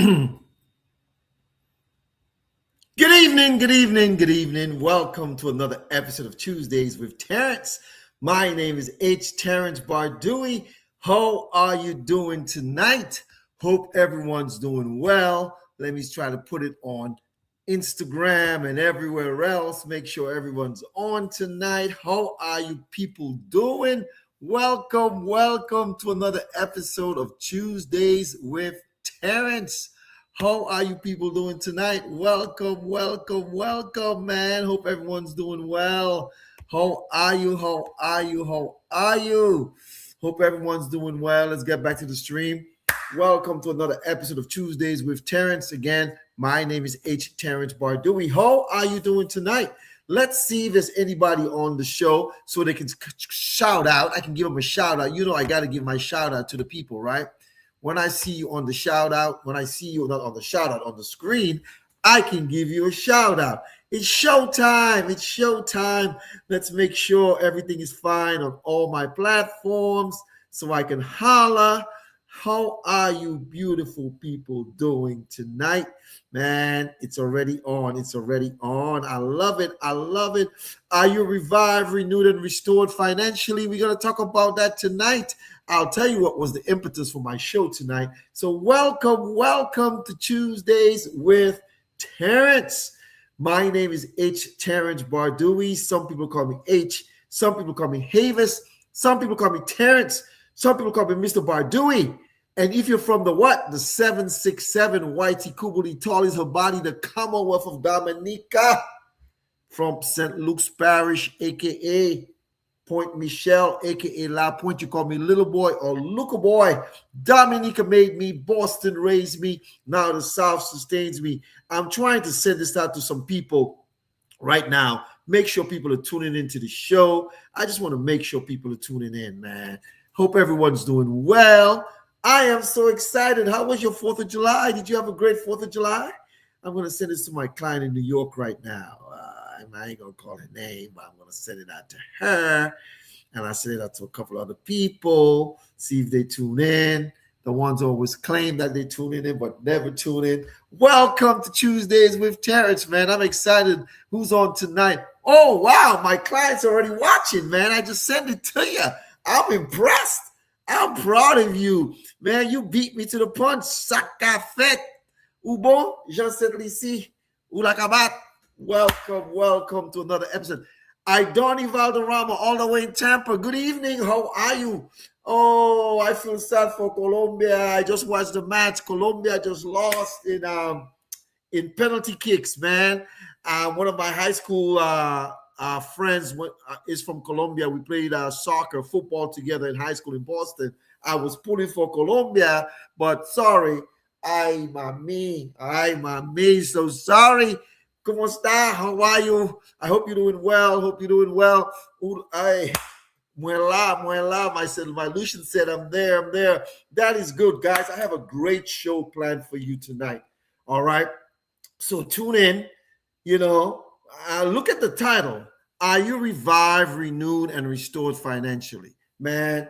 Good evening, good evening, good evening. Welcome to another episode of Tuesdays with Terrence. My name is Terrence Bardui. How are you doing tonight? Hope everyone's doing well. Let me try to put it on Instagram and everywhere else. Make sure everyone's on tonight. How are you people doing? Welcome to another episode of Tuesdays with Terrence. How are you people doing tonight? Welcome, man. Hope everyone's doing well. How are you? Hope everyone's doing well. Let's get back to the stream. Welcome to another episode of Tuesdays with Terrence. Again, my name is Terrence Bardui. How are you doing tonight? Let's see if there's anybody on the show so they can shout out. I can give them a shout out. You know, I got to give my shout out to the people, right? When I see you on the shout out, when I see you not on the shout out on the screen, I can give you a shout out. It's showtime. It's showtime. Let's make sure everything is fine on all my platforms so I can holla. How are you beautiful people doing tonight? Man, it's already on. It's already on. I love it. I love it. Are you revived, renewed, and restored financially? We're going to talk about that tonight. I'll tell you what was the impetus for my show tonight. So welcome to Tuesdays with Terrence. My name is Terrence Bardui. Some people call me H. Some people call me Havis. Some people call me Terrence. Some people call me Mr. Bardui. And if you're from the what? The 767 Whitey Kubuli Tallies her body, the Commonwealth of Dominica, from St. Luke's Parish, aka Point Michelle, aka La Point. You call me little boy or Luca boy. Dominica made me, Boston raised me. Now the South sustains me. I'm trying to send this out to some people right now. Make sure people are tuning into the show. I just want to make sure people are tuning in, man. Hope everyone's doing well. I am so excited. How was your 4th of July? Did you have a great 4th of July? I'm going to send this to my client in New York right now. I ain't going to call her name, but I'm going to send it out to her. And I send it out to a couple other people, see if they tune in. The ones who always claim that they tune in but never tune in. Welcome to Tuesdays with Terrence, man. I'm excited. Who's on tonight? Oh, wow. My client's already watching, man. I just sent it to you. I'm impressed. I'm proud of you. Man, you beat me to the punch. Saka fait. Ubon, Jean-Seth Lissi, Ulakabat. Welcome to another episode. Idoni Valderrama, all the way in Tampa. Good evening. How are you? Oh, I feel sad for Colombia. I just watched the match. Colombia just lost in penalty kicks, man. One of my high school friends is from Colombia. We played football together in high school in Boston. I was pulling for Colombia, but sorry. Ay, mami. So sorry. ¿Cómo está? How are you? I hope you're doing well. Ay, muela. My Lucian said, I'm there. That is good, guys. I have a great show planned for you tonight. All right. So tune in. You know, look at the title. Are you revived, renewed, and restored financially? Man,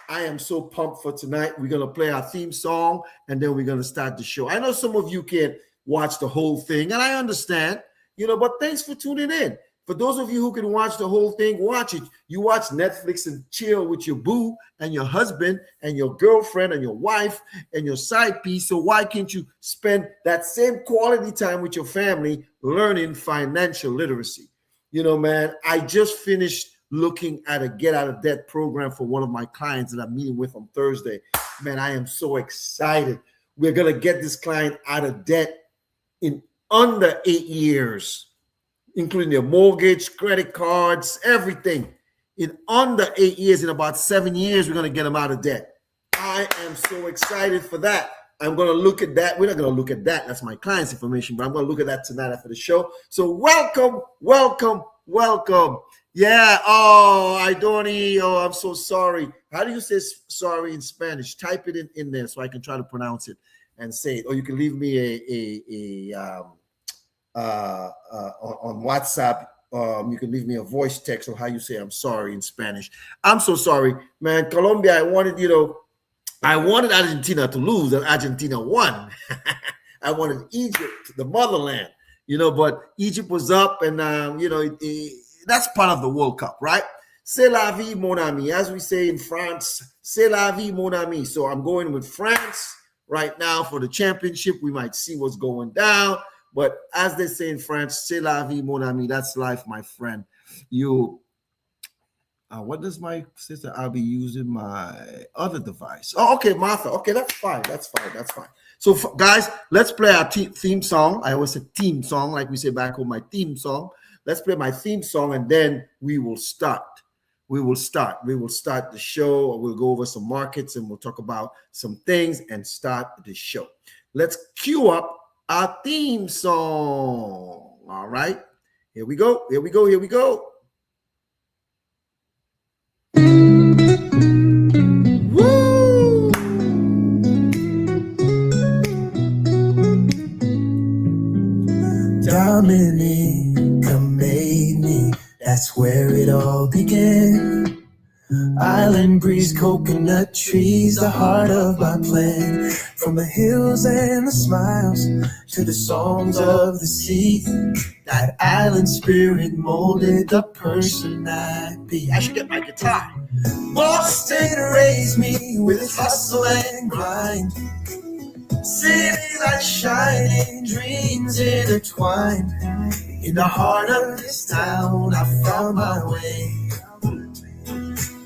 I am so pumped for tonight. We're going to play our theme song, and then we're going to start the show. I know some of you can't watch the whole thing, and I understand, but thanks for tuning in. For those of you who can watch the whole thing, watch it. You watch Netflix and chill with your boo and your husband and your girlfriend and your wife and your side piece. So why can't you spend that same quality time with your family learning financial literacy? Man, I just finished looking at a get out of debt program for one of my clients that I'm meeting with on Thursday. Man, I am so excited. We're going to get this client out of debt in under 8 years, including their mortgage, credit cards, everything. In under 8 years, in about 7 years, we're going to get them out of debt. I am so excited for that. I'm going to look at that. We're not going to look at that. That's my client's information, but I'm going to look at that tonight after the show. So welcome. Yeah. Oh, Idoni. Oh, I'm so sorry. How do you say sorry in Spanish? Type it in there so I can try to pronounce it and say it. Or you can leave me on WhatsApp. You can leave me a voice text on how you say I'm sorry in Spanish. I'm so sorry, man. Colombia, I wanted you to I wanted Argentina to lose, and Argentina won. I wanted Egypt, the motherland, but Egypt was up, and that's part of the World Cup, right? C'est la vie, mon ami. As we say in France, c'est la vie, mon ami. So I'm going with France right now for the championship. We might see what's going down, but as they say in France, c'est la vie, mon ami. That's life, my friend. What does my sister? I'll be using my other device. Oh, okay, Martha. Okay, that's fine. That's fine. That's fine. So, guys, let's play our theme song. I always say theme song, like we say back home, my theme song. Let's play my theme song, and then we will start. We will start the show. We'll go over some markets, and we'll talk about some things and start the show. Let's cue up our theme song. All right. Here we go. Here we go. Here we go. Woo! Dominica made me, that's where it all began. Island breeze, coconut trees, the heart of my plan. From the hills and the smiles to the songs of the sea, that island spirit molded the person I'd be. I should get my guitar. Boston raised me with its hustle and grind. City lights shining, dreams intertwined. In the heart of this town, I found my way.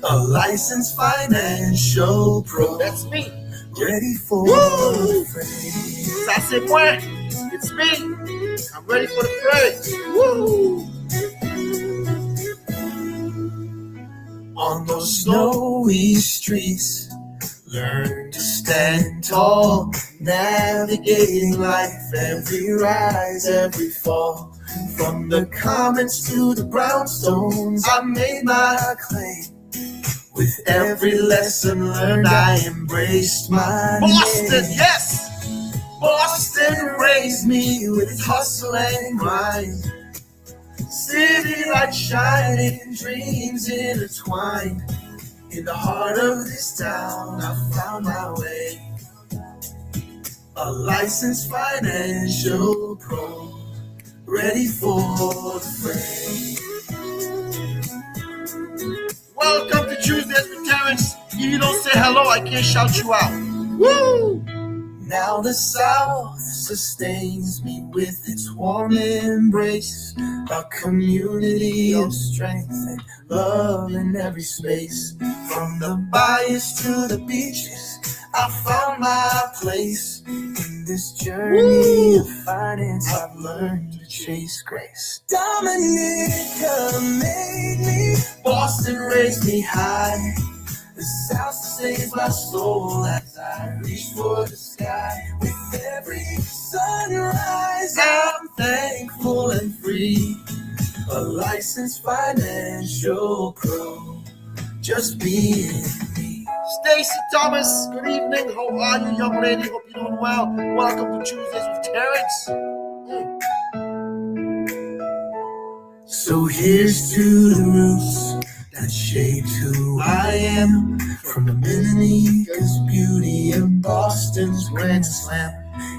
A licensed financial pro. That's me. Ready for the fray. Ça c'est moi. It's me. I'm ready for the fray. Woo! On those snowy streets, learn to stand tall, navigating life, every rise, every fall. From the commons to the brownstones, I made my claim. With every lesson learned, I embraced my Boston, name. yes! Boston raised me with its hustle and grind. City lights shining, dreams intertwined. In the heart of this town, I found my way. A licensed financial pro, ready for the fray. Welcome to Tuesdays with Terrence. If you don't say hello, I can't shout you out. Woo! Now the South sustains me with its warm embrace, a community of strength and love in every space. From the bayous to the beaches, I found my place. In this journey of finance, I've learned to chase grace. Dominica made me, Boston raised me high. The South sustains my soul as I reach for the sky. With every sunrise, I'm thankful and free. A licensed financial pro, just being me. Stacy Thomas, good evening. How are you, young lady? Hope you're doing well. Welcome to Tuesdays with Terrence. So here's to the roots that shaped who I am. From Dominica's beauty and Boston's Grand Slam.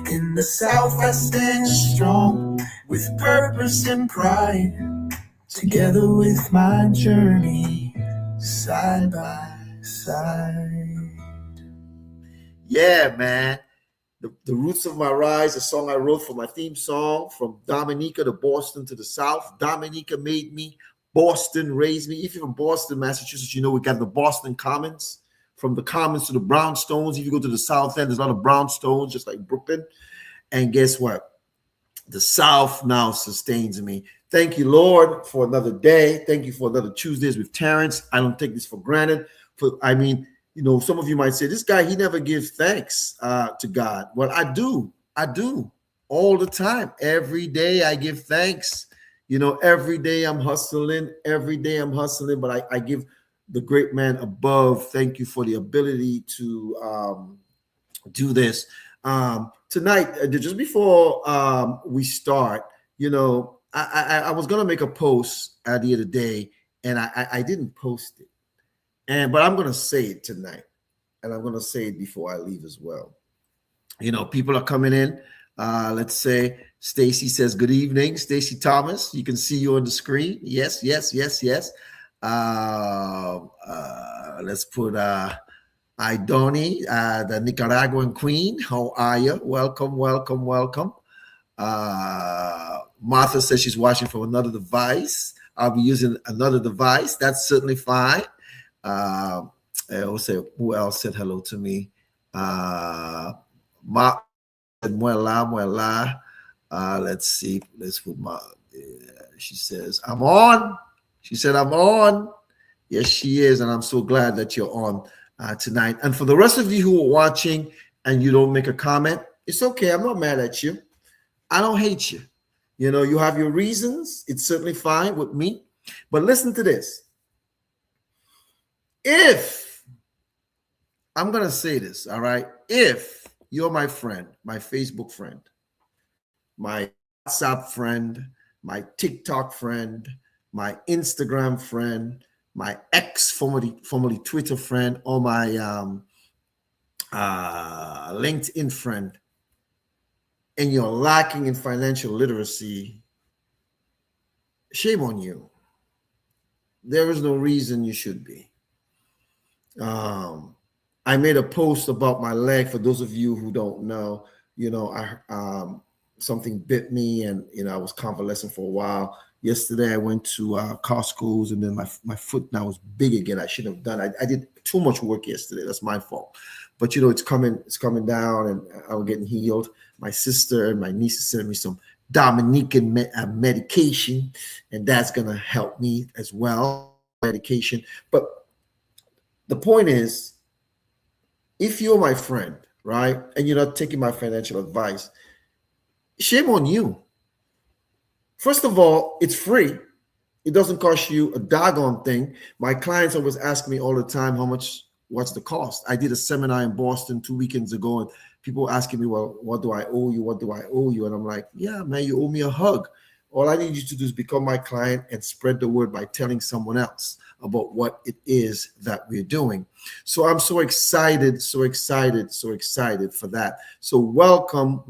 In the South I stand strong with purpose and pride. Together with my journey, side by side. Yeah, man. The Roots of My Rise, a song I wrote for my theme song, from Dominica to Boston to the South. Dominica made me, Boston raised me. If you're from Boston, Massachusetts, you know we got the Boston Commons. From the Commons to the brownstones. If you go to the South End, there's a lot of brownstones, just like Brooklyn. And guess what? The South now sustains me. Thank you, Lord, for another day. Thank you for another Tuesdays with Terrence. I don't take this for granted. Some of you might say, this guy, he never gives thanks to God. Well, I do all the time. Every day I give thanks. Every day I'm hustling. But I give the great man above thank you for the ability to do this. Tonight, just before we start, I was going to make a post at the other day, and I didn't post it. But I'm going to say it tonight. and I'm going to say it before I leave as well. People are coming in. Let's say Stacy says good evening. Stacy Thomas, you can see you on the screen. Yes, yes, yes, yes. Let's put Idoni, the Nicaraguan queen. How are you? Welcome, welcome, welcome. Martha says she's watching from another device. I'll be using another device. That's certainly fine. I'll say, who else said hello to me? Muela, muela. Let's see. Let's put my. She says, I'm on. She said, I'm on. Yes, she is. And I'm so glad that you're on tonight. And for the rest of you who are watching and you don't make a comment, it's okay. I'm not mad at you. I don't hate you. You have your reasons. It's certainly fine with me. But listen to this. If, I'm going to say this, all right? If you're my friend, my Facebook friend, my WhatsApp friend, my TikTok friend, my Instagram friend, my formerly Twitter friend, or my LinkedIn friend, and you're lacking in financial literacy, shame on you. There is no reason you should be. I made a post about my leg. For those of you who don't know, something bit me, and I was convalescent for a while. Yesterday I went to Costco's, and then my foot now is big again. I shouldn't have done. I did too much work yesterday. That's my fault. But it's coming down, and I'm getting healed. My sister and my niece sent me some Dominican medication, and that's gonna help me as well. Medication, but the point is, if you're my friend, right, and you're not taking my financial advice, shame on you. First of all, it's free. It doesn't cost you a doggone thing. My clients always ask me all the time, what's the cost? I did a seminar in Boston 2 weekends ago, and people asking me, well, what do I owe you? What do I owe you? And I'm like, yeah, man, you owe me a hug. All I need you to do is become my client and spread the word by telling someone else about what it is that we're doing. So I'm so excited, so excited, so excited for that. So welcome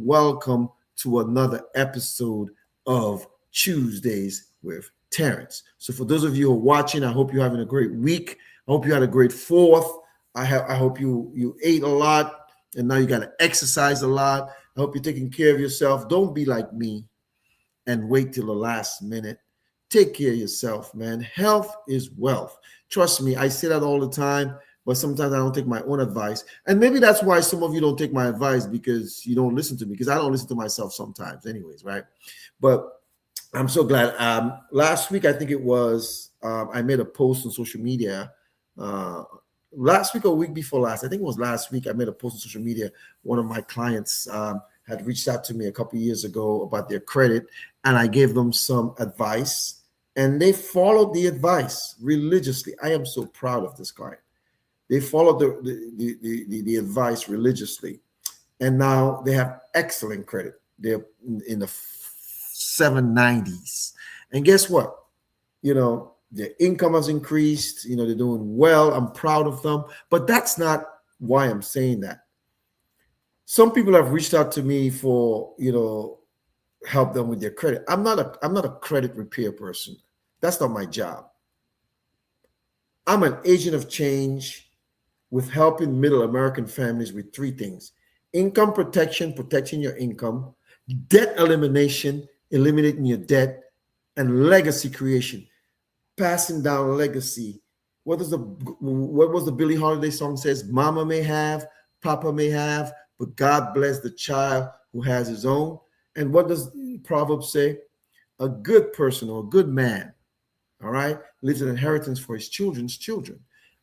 to another episode of Tuesdays with Terrence. So for those of you who are watching, I hope you're having a great week. I hope you had a great 4th. I hope you ate a lot, and now you got to exercise a lot. I hope you're taking care of yourself. Don't be like me and wait till the last minute. Take care of yourself, man. Health is wealth. Trust me, I say that all the time, but sometimes I don't take my own advice. And maybe that's why some of you don't take my advice, because you don't listen to me, because I don't listen to myself sometimes anyways, right? But I'm so glad. Last week, I think it was, I made a post on social media. Last week or week before last, I think it was last week, I made a post on social media. One of my clients had reached out to me a couple of years ago about their credit, and I gave them some advice, and they followed the advice religiously. I am so proud of this client. They followed the advice religiously, and now they have excellent credit. They're in the 790s, and guess what? Their income has increased. They're doing well. I'm proud of them, but that's not why I'm saying that. Some people have reached out to me for help them with their credit. I'm not a credit repair person. That's not my job. I'm an agent of change with helping middle American families with 3 things: income protection, protecting your income; debt elimination, eliminating your debt; and legacy creation, passing down legacy. What was the Billie Holiday song says? Mama may have, Papa may have, but God bless the child who has his own. And what does Proverbs say? A good person, or a good man, all right, leaves an inheritance for his children's children.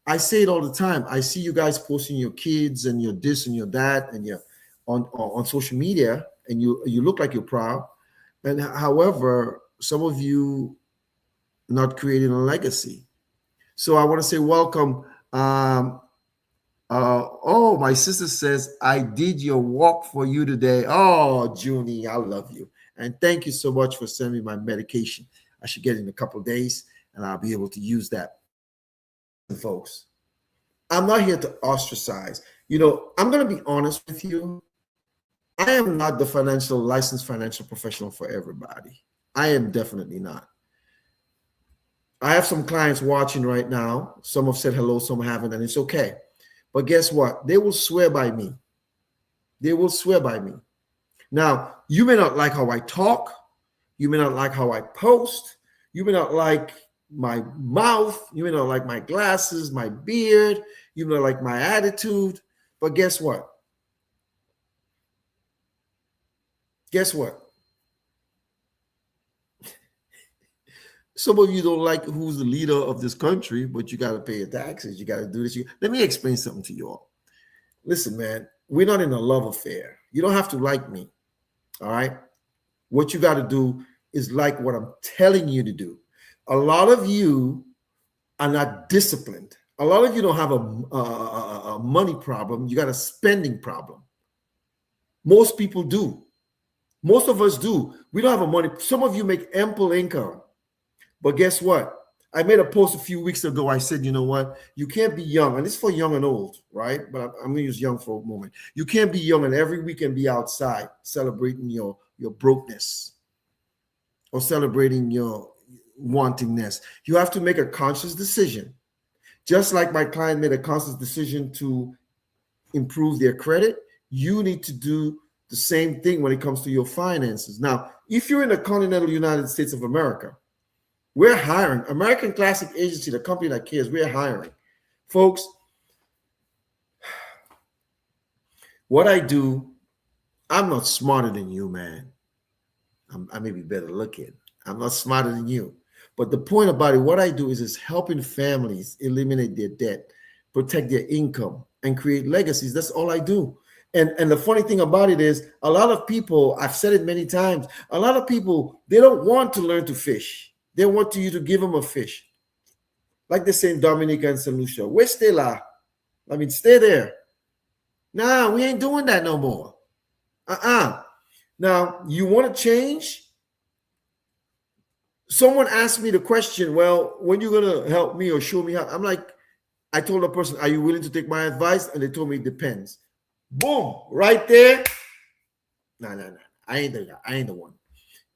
I say it all the time. I see you guys posting your kids and your this and your that, and you're on social media, and you look like you're proud. And however, some of you not creating a legacy. So I want to say welcome. My sister says, I did your walk for you today. Oh, Junie, I love you. And thank you so much for sending me my medication. I should get it in a couple of days, and I'll be able to use that. Folks, I'm not here to ostracize. You know, I'm going to be honest with you. I am not the licensed financial professional for everybody. I am definitely not. I have some clients watching right now. Some have said hello, some haven't, and it's okay. But guess what? They will swear by me. They will swear by me. Now, you may not like how I talk. You may not like how I post. You may not like my mouth. You may not like my glasses, my beard. You may not like my attitude. But guess what? Guess what? Some of you don't like who's the leader of this country, but you got to pay your taxes. You got to do this. Let me explain something to you all. Listen, man, we're not in a love affair. You don't have to like me. All right. What you got to do is like what I'm telling you to do. A lot of you are not disciplined. A lot of you don't have a money problem. You got a spending problem. Most people do. Most of us do. We don't have a money. Some of you make ample income. But guess what? I made a post a few weeks ago. I said, you know what? You can't be young, and it's for young and old, right? But I'm going to use young for a moment. You can't be young and every weekend be outside celebrating your brokenness or celebrating your wantingness. You have to make a conscious decision. Just like my client made a conscious decision to improve their credit, you need to do the same thing when it comes to your finances. Now, if you're in the continental United States of America, we're hiring. American Classic Agency, the company that cares, we're hiring. Folks, what I do, I'm not smarter than you, man. I may be better looking. I'm not smarter than you. But the point about it, what I do is helping families eliminate their debt, protect their income, and create legacies. That's all I do. And the funny thing about it is a lot of people, I've said it many times, a lot of people, they don't want to learn to fish. They want you to give them a fish. Like they say in Dominica and St. Lucia, where's stay la? I mean, stay there. Nah, we ain't doing that no more. Now, you want to change? Someone asked me the question, well, when you going to help me or show me how? I'm like, I told the person, are you willing to take my advice? And they told me it depends. Boom, right there. No. I ain't the one.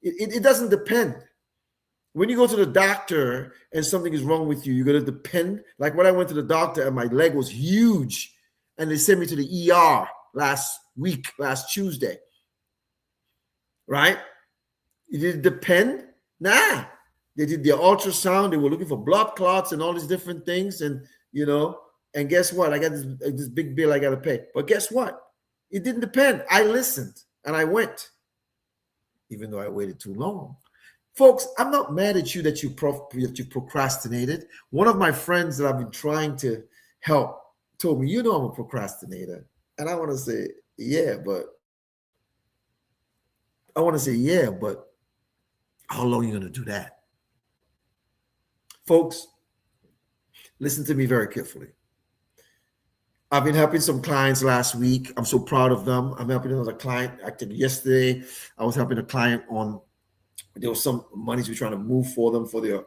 It doesn't depend. When you go to the doctor and something is wrong with you, you're going to depend. Like when I went to the doctor and my leg was huge and they sent me to the ER last Tuesday. Right? Did it depend? Nah. They did their ultrasound. They were looking for blood clots and all these different things. And, you know, and guess what? I got this big bill I got to pay. But guess what? It didn't depend. I listened and I went, even though I waited too long. Folks, I'm not mad at you that you procrastinated. One of my friends that I've been trying to help told me, you know, I'm a procrastinator. And I want to say, yeah, but how long are you going to do that? Folks, listen to me very carefully. I've been helping some clients last week. I'm so proud of them. I'm helping another client. Actually, yesterday, I was helping a client on, there was some monies we're trying to move for them for their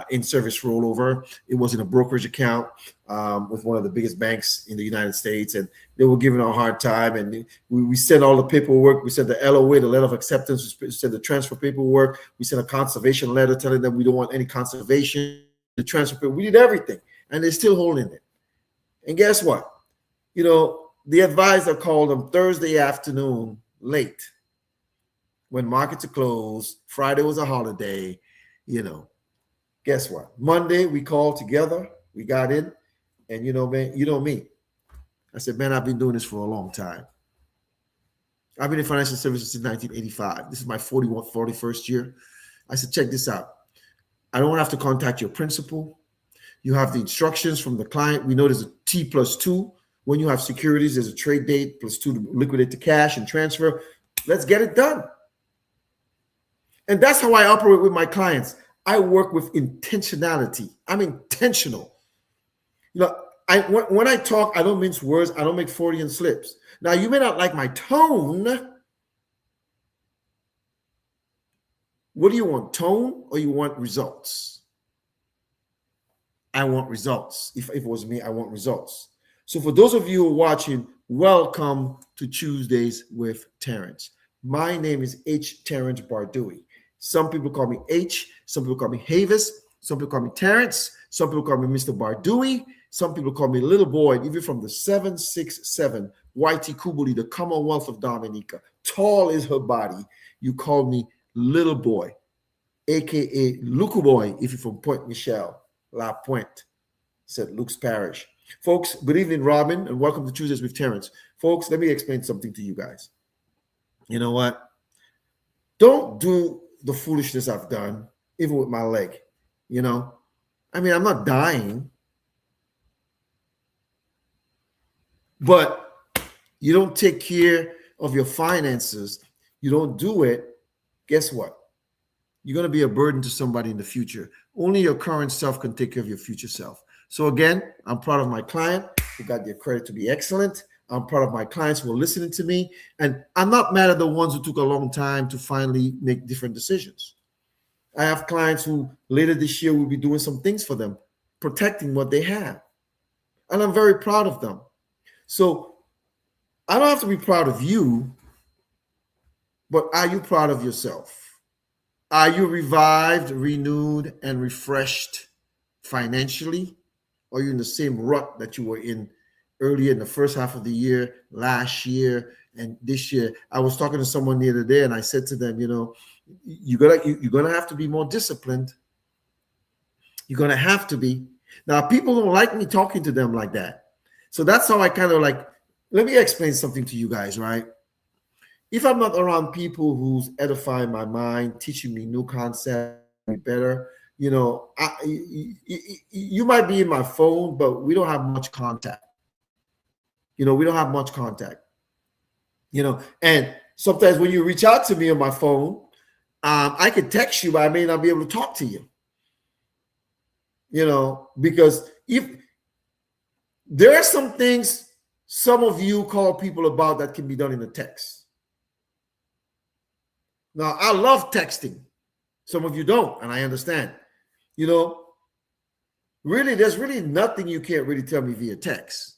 in-service rollover. It was in a brokerage account with one of the biggest banks in the United States, and they were giving a hard time. And we sent all the paperwork. We sent the LOA, the letter of acceptance. We sent the transfer paperwork. We sent a conservation letter telling them we don't want any conservation. The transfer, we did everything, and they're still holding it. And guess what? You know, the advisor called them Thursday afternoon late, when markets are closed. Friday was a holiday, you know. Guess what? Monday, we called together. We got in. And you know, man, you know me. I said, man, I've been doing this for a long time. I've been in financial services since 1985. This is my 41st year. I said, check this out. I don't have to contact your principal. You have the instructions from the client. We know there's a T+2. When you have securities, there's a trade date +2 to liquidate the cash and transfer. Let's get it done. And that's how I operate with my clients. I work with intentionality. I'm intentional. You know, when I talk, I don't mince words. I don't make Freudian slips. Now, you may not like my tone. What do you want, tone or you want results? I want results. If it was me, I want results. So for those of you who are watching, welcome to Tuesdays with Terrence. My name is H. Terrence Bardui. Some people call me H, some people call me Havis, some people call me Terrence, some people call me Mr. Bardui, some people call me Little Boy, even from the 767, Whitey Kubuli, the Commonwealth of Dominica. Tall is her body. You call me Little Boy, aka Luku Boy, if you're from Point Michelle, La Pointe, said Luke's Parish. Folks, good evening, Robin, and welcome to Tuesdays with Terrence. Folks, let me explain something to you guys. You know what? Don't do the foolishness I've done, even with my leg. You know, I mean, I'm not dying, but you don't take care of your finances, you don't do it, guess what? You're going to be a burden to somebody in the future. Only your current self can take care of your future self. So again, I'm proud of my client who got their credit to be excellent. I'm proud of my clients who are listening to me. And I'm not mad at the ones who took a long time to finally make different decisions. I have clients who later this year will be doing some things for them, protecting what they have. And I'm very proud of them. So I don't have to be proud of you, but are you proud of yourself? Are you revived, renewed, and refreshed financially? Or are you in the same rut that you were in earlier in the first half of the year, last year, and this year? I was talking to someone the other day, and I said to them, you know, you're gonna have to be more disciplined. You're gonna have to be. Now, people don't like me talking to them like that. So that's how I kind of like, let me explain something to you guys, right? If I'm not around people who's edifying my mind, teaching me new concepts, me better, you know, you might be in my phone, but we don't have much contact. You know, we don't have much contact. You know, and sometimes when you reach out to me on my phone, I can text you, but I may not be able to talk to you. You know, because if there are some things some of you call people about that can be done in a text. Now, I love texting. Some of you don't, and I understand. You know, really, there's really nothing you can't really tell me via text,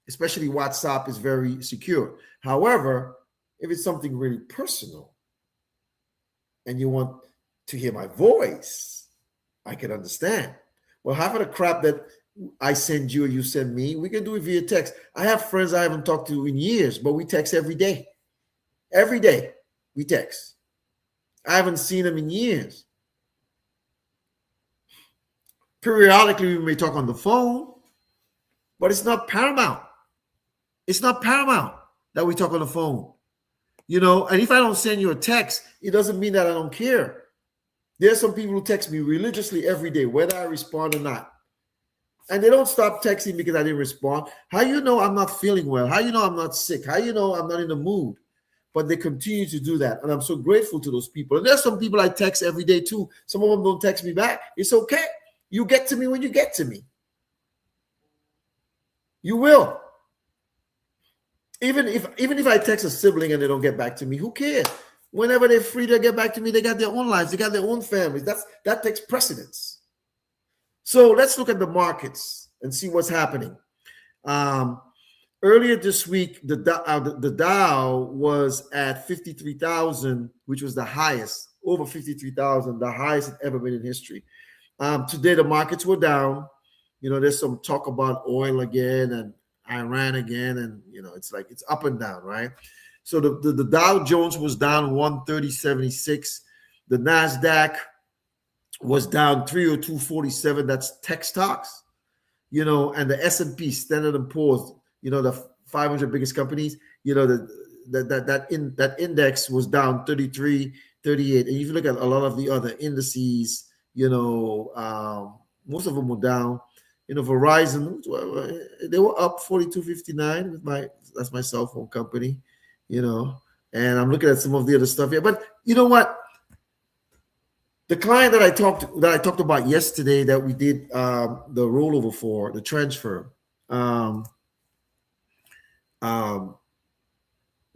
especially WhatsApp is very secure. However, if it's something really personal and you want to hear my voice, I can understand. Well, half of the crap that I send you or you send me, we can do it via text. I have friends I haven't talked to in years, but we text every day. Every day we text. I haven't seen them in years. Periodically, we may talk on the phone, but it's not paramount. It's not paramount that we talk on the phone. You know, and if I don't send you a text, it doesn't mean that I don't care. There's some people who text me religiously every day, whether I respond or not. And they don't stop texting because I didn't respond. How you know I'm not feeling well? How you know I'm not sick? How you know I'm not in the mood? But they continue to do that. And I'm so grateful to those people. And there's some people I text every day too. Some of them don't text me back. It's okay. You get to me when you get to me. You will. Even if I text a sibling and they don't get back to me, who cares? Whenever they're free to get back to me, they got their own lives. They got their own families. That takes precedence. So let's look at the markets and see what's happening. Earlier this week, the Dow was at 53,000, which was the highest, over 53,000, the highest it ever been in history. Today, the markets were down. You know, there's some talk about oil again and Iran again, and you know, it's like it's up and down, right? So the Dow Jones was down 130.76. The Nasdaq was down 302.47. That's tech stocks, you know, and the S&P, Standard and Poor's, you know, the 500 biggest companies, you know, that index was down 33, 38. And if you look at a lot of the other indices, you know, most of them were down. You know, Verizon, they were up 42.59 with that's my cell phone company, you know, and I'm looking at some of the other stuff here. But you know what? The client that I talked about yesterday that we did the rollover for, the transfer,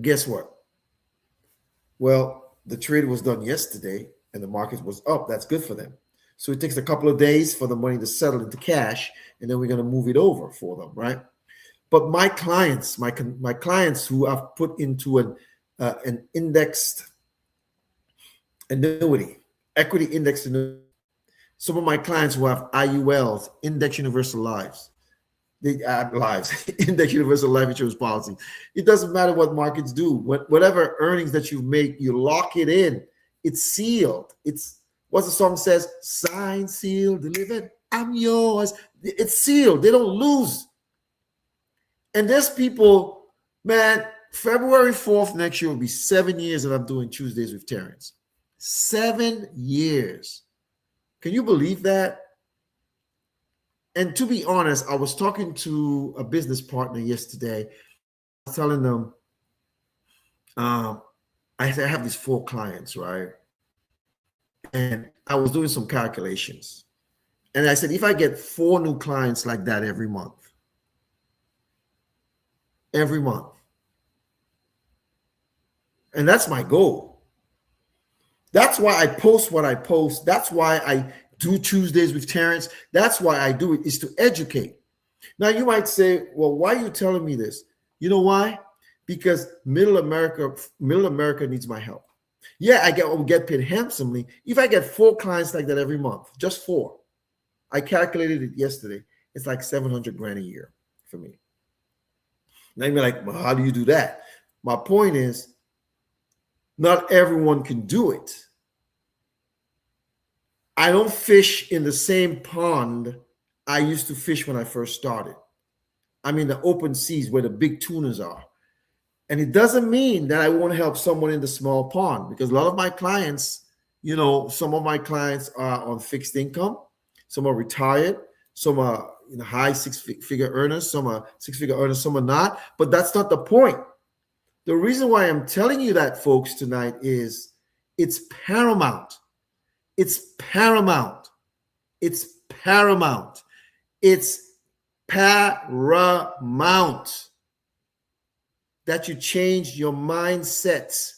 guess what? Well, the trade was done yesterday and the market was up. That's good for them. So it takes a couple of days for the money to settle into cash, and then we're going to move it over for them, right? But my clients, my clients who I've put into an indexed annuity, equity indexed annuity, some of my clients who have IULs, index universal lives, they add lives, index universal life insurance policy. It doesn't matter what markets do. Whatever earnings that you make, you lock it in. It's sealed. It's what the song says: signed, sealed, delivered. I'm yours. It's sealed. They don't lose. And there's people, man. February 4th next year will be 7 years that I'm doing Tuesdays with Terrence. 7 years. Can you believe that? And to be honest, I was talking to a business partner yesterday. I was telling them, I have these 4 clients, right? And I was doing some calculations. And I said, if I get 4 new clients like that every month, and that's my goal. That's why I post what I post. That's why I do Tuesdays with Terrence. That's why I do it, is to educate. Now you might say, well, why are you telling me this? You know why? Because middle America needs my help. Yeah, I get paid handsomely. If I get 4 clients like that every month, just 4, I calculated it yesterday. It's like 700 grand a year for me. Now you're like, well, how do you do that? My point is, not everyone can do it. I don't fish in the same pond I used to fish when I first started. I'm in the open seas where the big tunas are. And it doesn't mean that I won't help someone in the small pond, because a lot of my clients, some of my clients are on fixed income, some are retired, some are high six-figure earners, some are six-figure earners, some are not. But that's not the point. The reason why I'm telling you that, folks, tonight is it's paramount. It's paramount. It's paramount. It's paramount that you change your mindset.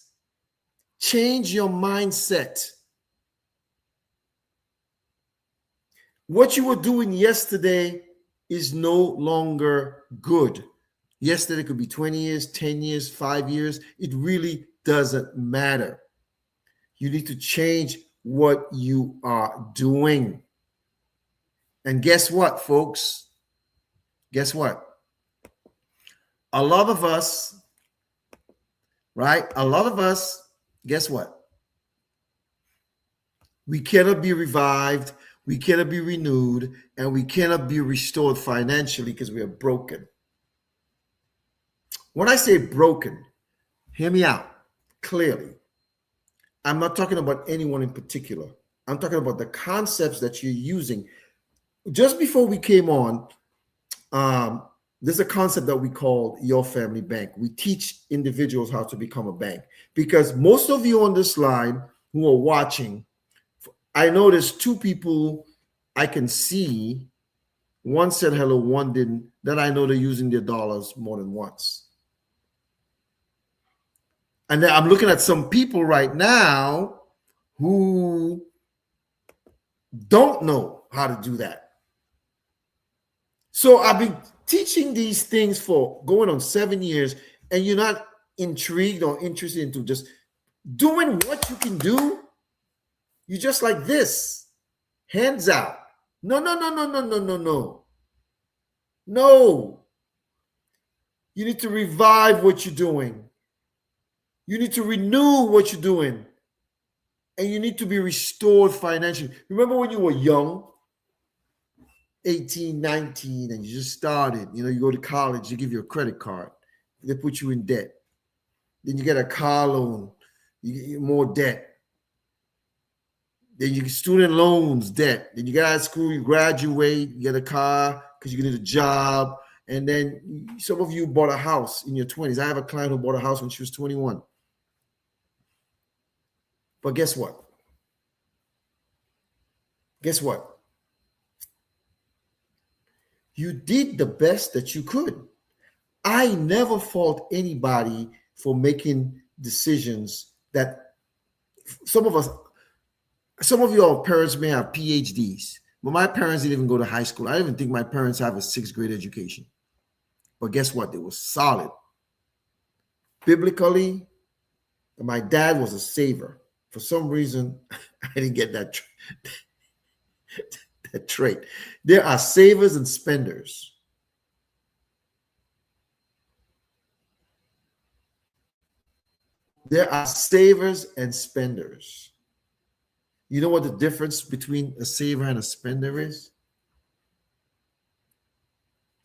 Change your mindset. What you were doing yesterday is no longer good. Yesterday could be 20 years, 10 years, 5 years. It really doesn't matter. You need to change what you are doing. And guess what, folks? Guess what? A lot of us, right? A lot of us, guess what? We cannot be revived, we cannot be renewed, and we cannot be restored financially because we are broken. When I say broken, hear me out clearly. I'm not talking about anyone in particular. I'm talking about the concepts that you're using. Just before we came on, there's a concept that we call Your Family Bank. We teach individuals how to become a bank, because most of you on this line who are watching, I know there's 2 people I can see. One said hello, one didn't. Then I know they're using their dollars more than once. And then I'm looking at some people right now who don't know how to do that. So I've been teaching these things for going on 7 years, and you're not intrigued or interested into just doing what you can do. You're just like this, hands out. No. No. You need to revive what you're doing. You need to renew what you're doing. And you need to be restored financially. Remember when you were young, 18, 19, and you just started, you go to college, they give you a credit card. They put you in debt. Then you get a car loan, you get more debt. Then you get student loans, debt. Then you get out of school, you graduate, you get a car because you get a job. And then some of you bought a house in your 20s. I have a client who bought a house when she was 21. But guess what? Guess what? You did the best that you could. I never fault anybody for making decisions that some of us, Some of your parents may have PhDs, but my parents didn't even go to high school. I don't even think my parents have a sixth grade education. But guess what? They were solid. Biblically, my dad was a saver. For some reason, I didn't get that trait. There are savers and spenders. There are savers and spenders. You know what the difference between a saver and a spender is?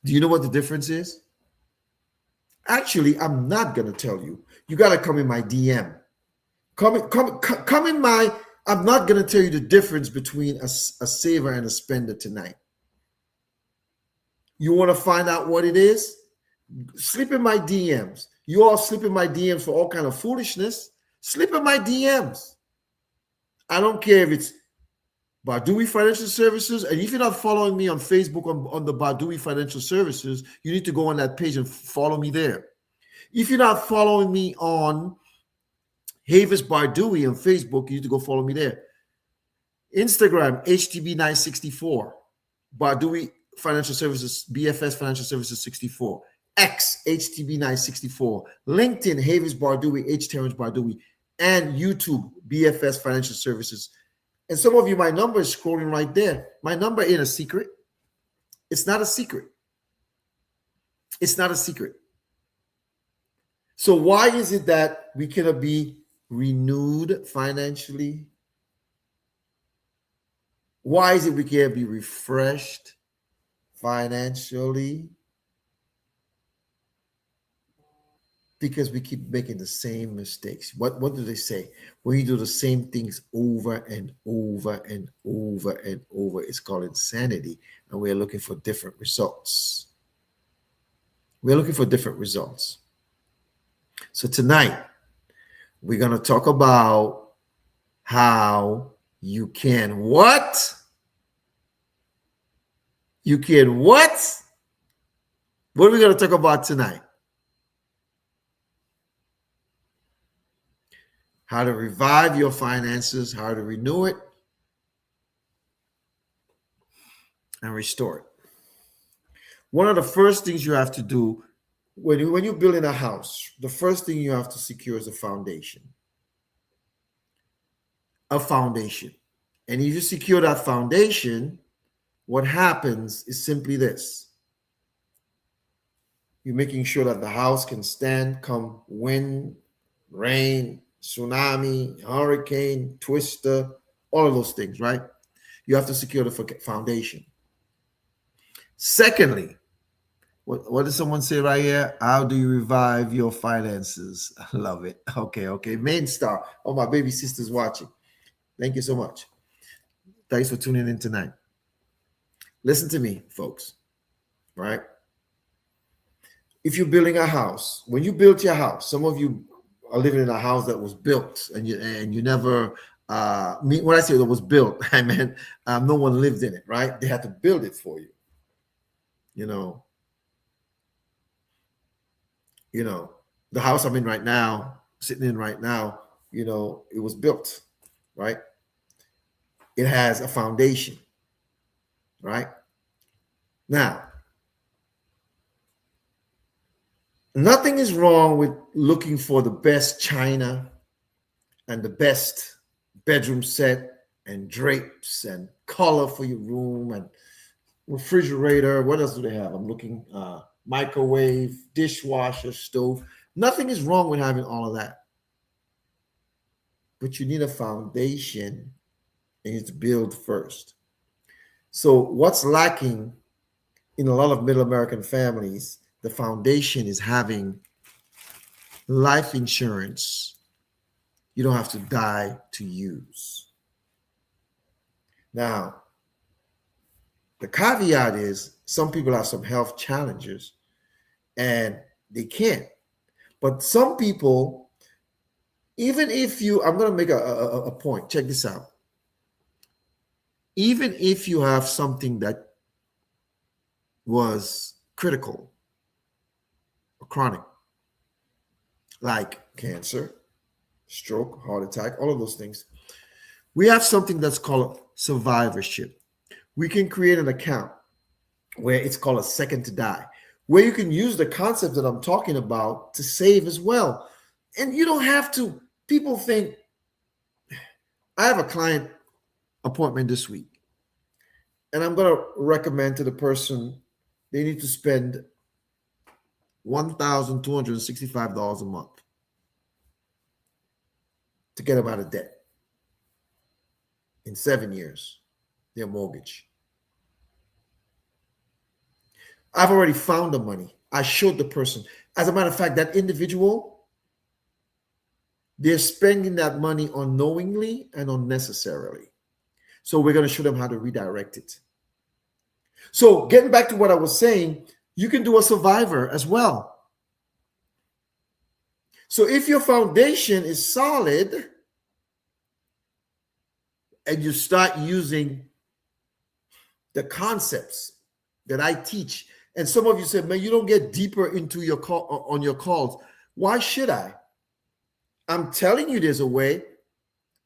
Do you know what the difference is? Actually, I'm not going to tell you. You got to come in my DM. Come in my. I'm not going to tell you the difference between a saver and a spender tonight. You want to find out what it is? Slip in my DMs. You all slip in my DMs for all kind of foolishness. Slip in my DMs. I don't care if it's Bardui Financial Services. And if you're not following me on Facebook on the Bardui Financial Services, you need to go on that page and follow me there. If you're not following me on Havis Bardui on Facebook, you need to go follow me there. Instagram, HTB964. Bardui Financial Services, BFS Financial Services 64. X, HTB964. LinkedIn, Havis Bardui, H. Terrence Bardui. And YouTube, BFS Financial Services. And some of you, my number is scrolling right there. My number ain't a secret. It's not a secret. It's not a secret. So why is it that we cannot be renewed financially? Why is it we can't be refreshed financially? Because we keep making the same mistakes. What do they say? When you do the same things over and over and over and over, it's called insanity. And we're looking for different results. We're looking for different results. So tonight, we're going to talk about how you can what? You can what? What are we going to talk about tonight? How to revive your finances, how to renew it, and restore it. One of the first things you have to do when you're building a house, the first thing you have to secure is a foundation. A foundation. And if you secure that foundation, what happens is simply this. You're making sure that the house can stand come wind, rain, tsunami, hurricane, twister, all of those things, right? You have to secure the foundation. Secondly, what did someone say right here? How do you revive your finances? I love it. Okay. Main star. Oh, my baby sister's watching. Thank you so much. Thanks for tuning in tonight. Listen to me, folks, right? If you're building a house, when you built your house, some of you are living in a house that was built and you never, when I say that was built, I meant no one lived in it, right? They had to build it for you. You know, the house I'm in right now, sitting in right now, it was built, right? It has a foundation, right? Now, nothing is wrong with looking for the best china and the best bedroom set and drapes and color for your room and refrigerator. What else do they have? I'm looking, microwave, dishwasher, stove. Nothing is wrong with having all of that. But you need a foundation and you need to build first. So what's lacking in a lot of middle American families, the foundation is having life insurance you don't have to die to use. Now, the caveat is some people have some health challenges and they can't. But some people, even if I'm going to make a point. Check this out. Even if you have something that was critical or chronic, like cancer, stroke, heart attack, all of those things, We have something that's called survivorship. We can create an account where it's called a second to die, where you can use the concept that I'm talking about to save as well. And you don't have to, people think, I have a client appointment this week, and I'm going to recommend to the person they need to spend $1,265 a month to get them out of debt in 7 years, their mortgage. I've already found the money. I showed the person. As a matter of fact, that individual, they're spending that money unknowingly and unnecessarily. So we're going to show them how to redirect it. So getting back to what I was saying, you can do a survivor as well. So if your foundation is solid and you start using the concepts that I teach, and some of you said, man, you don't get deeper into your call on your calls. Why should I? I'm telling you there's a way.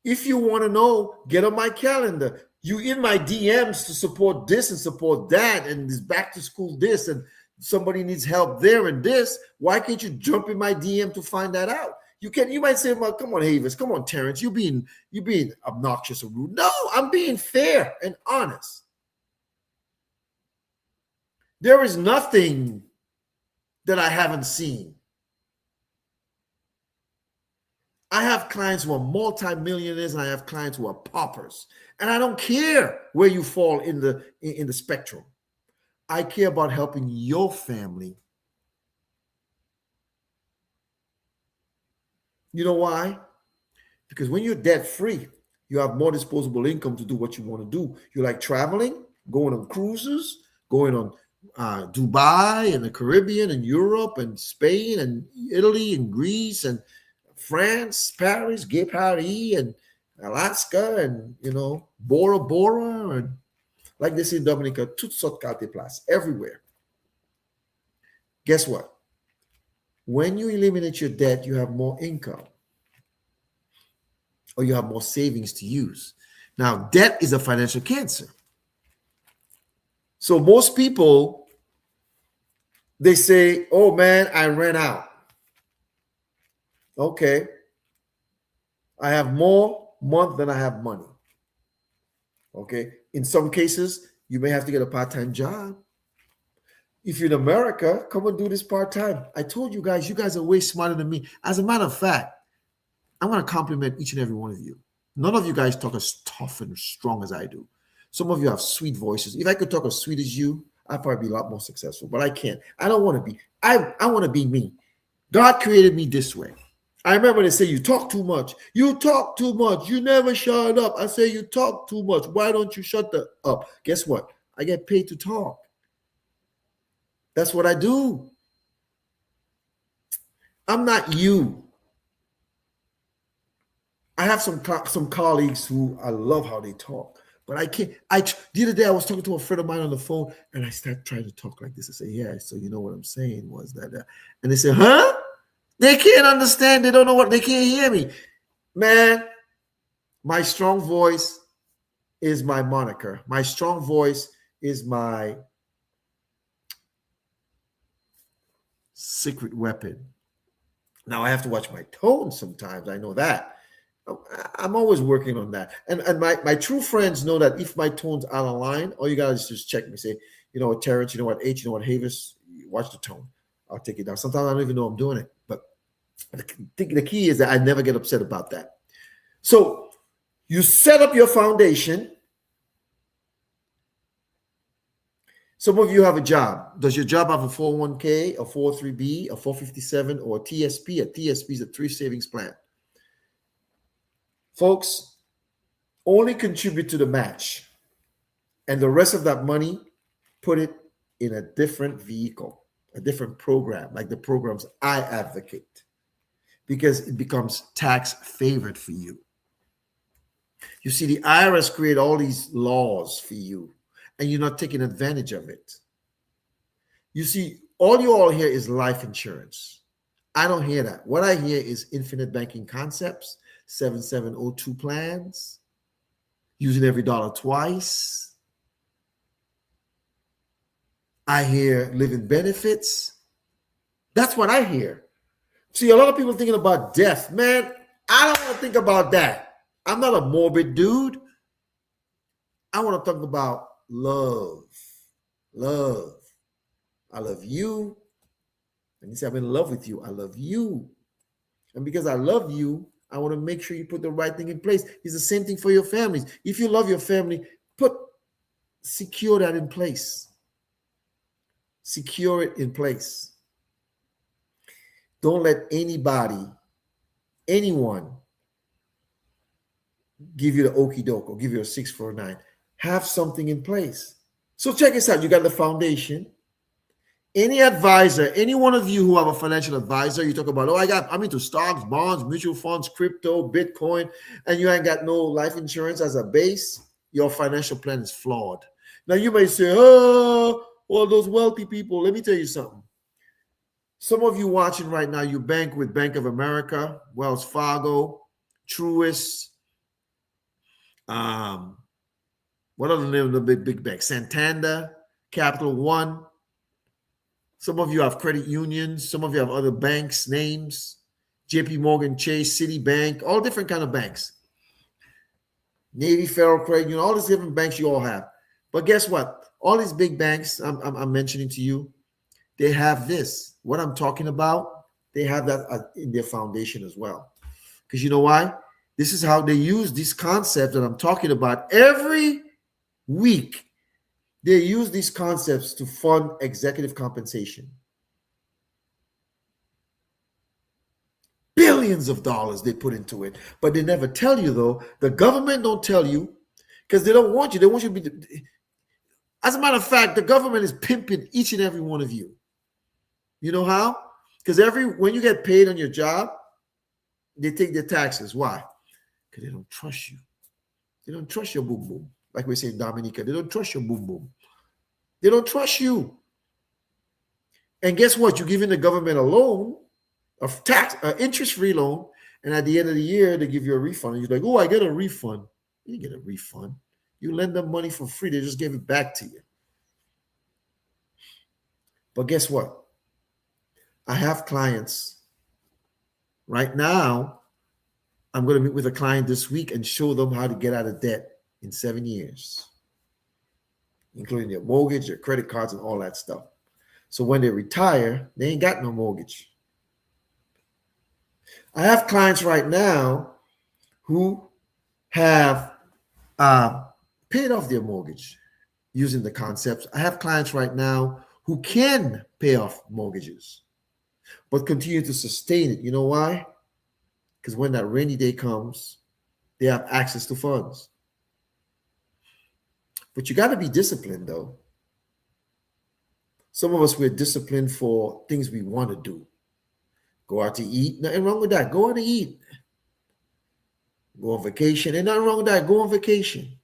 If you want to know, get on my calendar. You in my DMs to support this and support that, and this back to school this, and somebody needs help there and this. Why can't you jump in my DM to find that out? You can. You might say, well, come on, Havis, come on, Terrence, you being obnoxious or rude. No, I'm being fair and honest. There is nothing that I haven't seen. I have clients who are multimillionaires, and I have clients who are paupers. And I don't care where you fall in the spectrum. I care about helping your family. You know why? Because when you're debt free, you have more disposable income to do what you want to do. You like traveling, going on cruises, going on Dubai and the Caribbean and Europe and Spain and Italy and Greece and France, Paris, Gay Paris, and Alaska, and Bora Bora, and like they say in Dominica, tout sort de place, everywhere. Guess what? When you eliminate your debt, you have more income, or you have more savings to use. Now, debt is a financial cancer. So most people, they say, oh man, I ran out. Okay. I have more month than I have money. Okay. In some cases, you may have to get a part-time job. If you're in America, come and do this part-time. I told you guys are way smarter than me. As a matter of fact, I'm going to compliment each and every one of you. None of you guys talk as tough and strong as I do. Some of you have sweet voices. If I could talk as sweet as you, I'd probably be a lot more successful, but I can't. I don't want to be. I want to be me. God created me this way. I remember they say, you talk too much. You talk too much. You never shut up. I say, you talk too much. Why don't you shut up? Guess what? I get paid to talk. That's what I do. I'm not you. I have some colleagues who I love how they talk, but I can't. The other day I was talking to a friend of mine on the phone, and I started trying to talk like this. I say, yeah, so you know what I'm saying was that, and they say, huh? They can't understand. They don't know they can't hear me. Man, my strong voice is my moniker. My strong voice is my secret weapon. Now I have to watch my tone sometimes. I know that. I'm always working on that. And my true friends know that if my tone's out of line, all you guys just check me. Say, you know what, Terrence, you know what, H, you know what, Havis, watch the tone. I'll take it down. Sometimes I don't even know I'm doing it. But the key is that I never get upset about that. So you set up your foundation. Some of you have a job. Does your job have a 401k, a 403b, a 457, or a TSP? A TSP is a thrift savings plan. Folks, only contribute to the match. And the rest of that money, put it in a different vehicle, a different program, like the programs I advocate, because it becomes tax favored for you. You see, the IRS create all these laws for you, and you're not taking advantage of it. You see, all you all hear is life insurance. I don't hear that. What I hear is infinite banking concepts, 7702 plans, using every dollar twice. I hear living benefits. That's what I hear. See, a lot of people thinking about death. Man, I don't want to think about that. I'm not a morbid dude. I want to talk about love. Love. I love you. And you say, I'm in love with you. I love you. And because I love you, I want to make sure you put the right thing in place. It's the same thing for your families. If you love your family, secure that in place. Secure it in place. Don't let anyone give you the okie doke or give you a 649. Have something in place. So check this out. You got the foundation. Any advisor, any one of you who have a financial advisor, you talk about, I'm into stocks, bonds, mutual funds, crypto, Bitcoin, and you ain't got no life insurance as a base, your financial plan is flawed. Now you may say, oh, well, those wealthy people, let me tell you something. Some of you watching right now, you bank with Bank of America, Wells Fargo, Truist, what are the name of the big banks? Santander, Capital One. Some of you have credit unions. Some of you have other banks, names, JP Morgan Chase, Citibank, all different kind of banks. Navy Federal Credit Union, all these different banks you all have. But guess what? All these big banks I'm mentioning to you, they have this. What I'm talking about, they have that in their foundation as well. Because you know why? This is how they use this concept that I'm talking about every week. They use these concepts to fund executive compensation. Billions of dollars they put into it. But they never tell you, though. The government don't tell you because they don't want you. They want you to be... As a matter of fact, the government is pimping each and every one of you. You know how? Because when you get paid on your job, they take their taxes. Why? Because they don't trust you. They don't trust your boom boom. Like we say in Dominica, they don't trust your boom boom. They don't trust you. And guess what? You're giving the government a loan, an interest-free loan, and at the end of the year, they give you a refund. And you're like, oh, I get a refund. You didn't get a refund. You lend them money for free. They just gave it back to you. But guess what? I have clients. Right now, I'm going to meet with a client this week and show them how to get out of debt in 7 years, including their mortgage, their credit cards, and all that stuff. So when they retire, they ain't got no mortgage. I have clients right now who have paid off their mortgage using the concepts. I have clients right now who can pay off mortgages, but continue to sustain it. You know why? Because when that rainy day comes, they have access to funds. But you got to be disciplined, though. Some of us, we're disciplined for things we want to do. Go out to eat. Nothing wrong with that. Go out to eat. Go on vacation. Ain't nothing wrong with that. Go on vacation.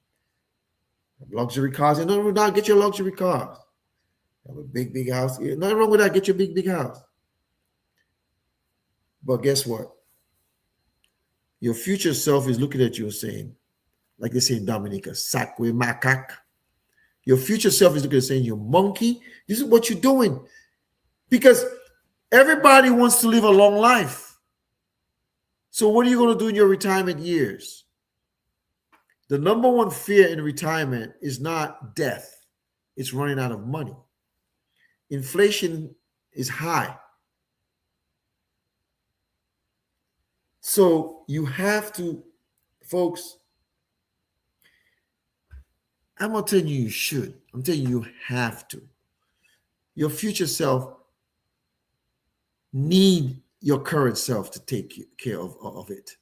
Luxury cars. Ain't nothing wrong with that. Get your luxury cars. Have a big house. Ain't nothing wrong with that. Get your big house. But guess what? Your future self is looking at you and saying, like they say in Dominica, "Sakwe makak." Your future self is looking at you saying, "You monkey, this is what you're doing." Because everybody wants to live a long life. So what are you going to do in your retirement years? The number one fear in retirement is not death. It's running out of money. Inflation is high. So you have to, folks, I'm not telling you should. I'm telling you have to. Your future self need your current self to take care of it.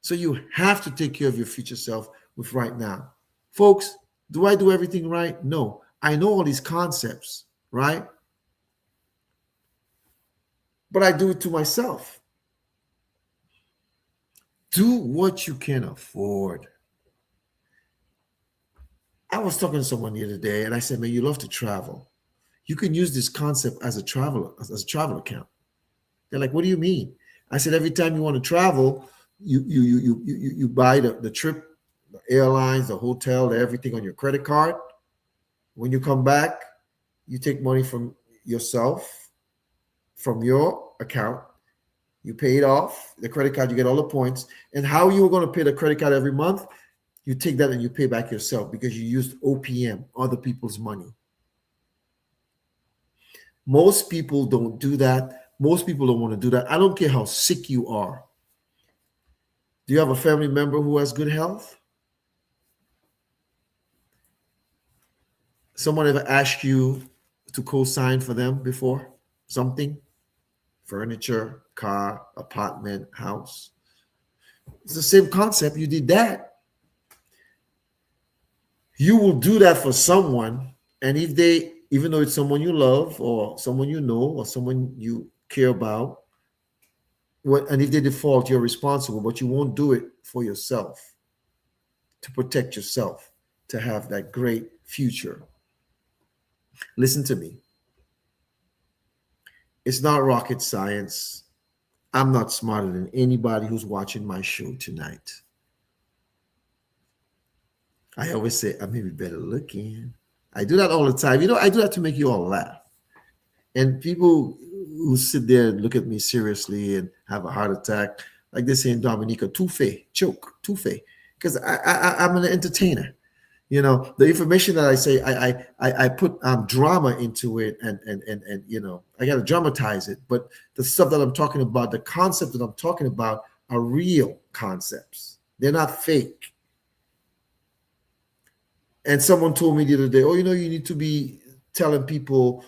So you have to take care of your future self with right now. Folks, do I do everything right? No. I know all these concepts, right? But I do it to myself. Do what you can afford. I was talking to someone the other day and I said, man, you love to travel. You can use this concept as a travel account. They're like, what do you mean? I said, every time you want to travel, you buy the trip the airlines, the hotel, everything on your credit card. When you come back, you take money from yourself, from your account. You pay it off. The credit card, you get all the points. And how you were going to pay the credit card every month, you take that and you pay back yourself because you used OPM, other people's money. Most people don't do that. Most people don't want to do that. I don't care how sick you are. Do you have a family member who has good health? Someone ever asked you to co-sign for them before? Something? Furniture, car, apartment, house. It's the same concept. You did that. You will do that for someone, and if they, even though it's someone you love or someone you know or someone you care about, and if they default, you're responsible, but you won't do it for yourself, to protect yourself, to have that great future. Listen to me. It's not rocket science. I'm not smarter than anybody who's watching my show tonight. I always say I may be better looking. I do that all the time. I do that to make you all laugh. And people who sit there and look at me seriously and have a heart attack, like they say in Dominica, touffé, choke, touffé, because I'm an entertainer. The information that I say, I put drama into it, and I got to dramatize it. But the stuff that I'm talking about, the concept that I'm talking about, are real concepts. They're not fake. And someone told me the other day, oh, you need to be telling people,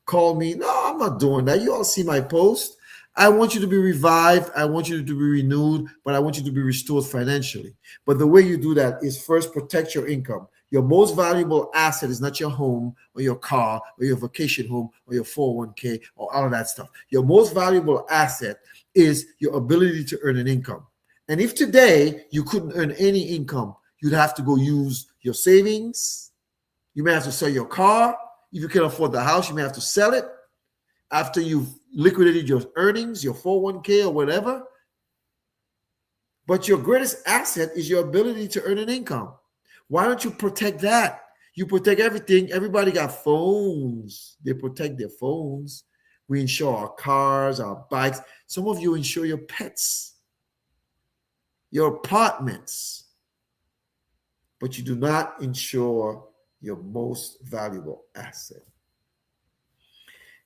call me. No, I'm not doing that. You all see my post. I want you to be revived. I want you to be renewed, but I want you to be restored financially. But the way you do that is first protect your income. Your most valuable asset is not your home or your car or your vacation home or your 401k or all of that stuff. Your most valuable asset is your ability to earn an income. And if today you couldn't earn any income, you'd have to go use your savings. You may have to sell your car. If you can afford the house, you may have to sell it after you've liquidated your earnings, your 401k or whatever. But your greatest asset is your ability to earn an income. Why don't you protect that? You protect everything. Everybody got phones. They protect their phones. We insure our cars, our bikes. Some of you insure your pets, your apartments, but you do not insure your most valuable asset.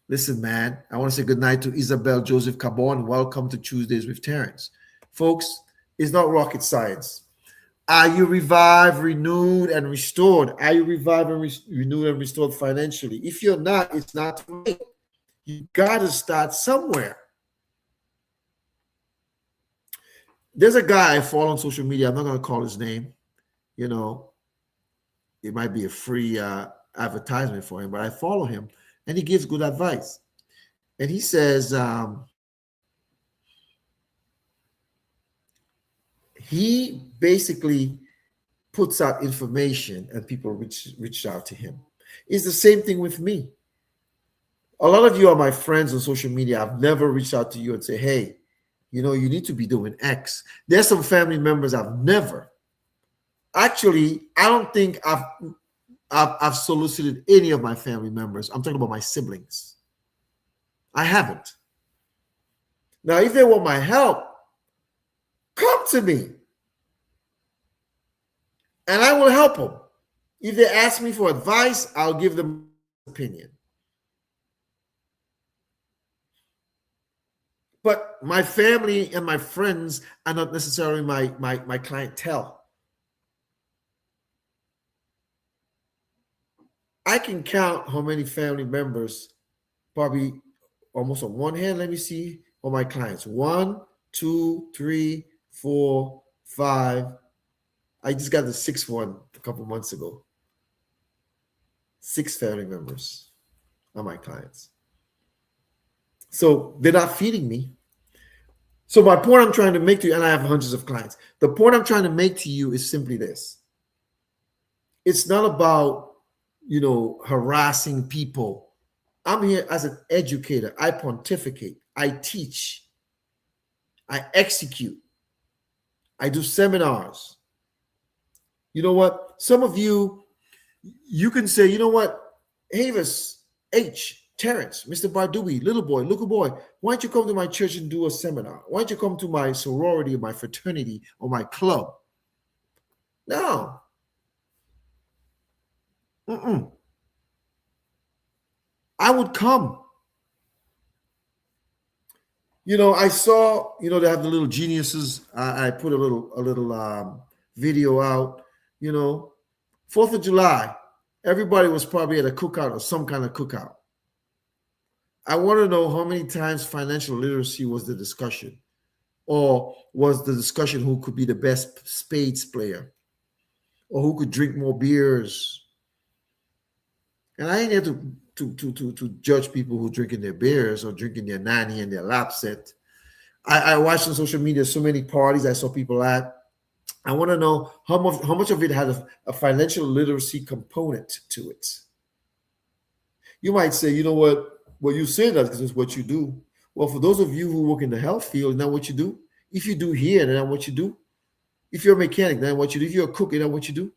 Listen, man, I want to say good night to Isabel Joseph Cabon. Welcome to Tuesdays with Terrence. Folks, it's not rocket science. Are you revived, renewed, and restored? Are you revived and renewed and restored financially? If you're not, it's not too late. You got to start somewhere. There's a guy I follow on social media. I'm not going to call his name. It might be a free advertisement for him, but I follow him, and he gives good advice. And he says he basically puts out information and people reach out to him. It's the same thing with me. A lot of you are my friends on social media. I've never reached out to you and say, hey, you need to be doing X. There's some family members I've never. Actually, I don't think I've solicited any of my family members. I'm talking about my siblings. I haven't. Now, if they want my help, come to me. And I will help them. If they ask me for advice, I'll give them an opinion. But my family and my friends are not necessarily my clientele. I can count how many family members, probably almost on one hand. Let me see, all my clients. 1, 2, 3, 4, 5. I just got the 6th one a couple months ago. 6 family members are my clients. So they're not feeding me. So my point I'm trying to make to you, and I have hundreds of clients. The point I'm trying to make to you is simply this. It's not about, harassing people. I'm here as an educator. I pontificate. I teach. I execute. I do seminars. You know what? Some of you, you can say, you know what? Avis, Terrence, Mr. Bardui, little boy, why don't you come to my church and do a seminar? Why don't you come to my sorority or my fraternity or my club? No. Mm-mm. I would come. I saw, they have the little geniuses. I put a little video out. You know, 4th of July, everybody was probably at a cookout or some kind of cookout. I want to know how many times financial literacy was the discussion, or was the discussion who could be the best spades player, or who could drink more beers. And I ain't here to judge people who drinking their beers or drinking their nanny and their lap set. I watched on social media so many parties I saw people at. I want to know how much of it had a financial literacy component to it. You might say, you know what? Well, you say that because it's what you do. Well, for those of you who work in the health field, isn't that what you do? If you do here, then that's what you do. If you're a mechanic, then what you do. If you're a cook, then what you do.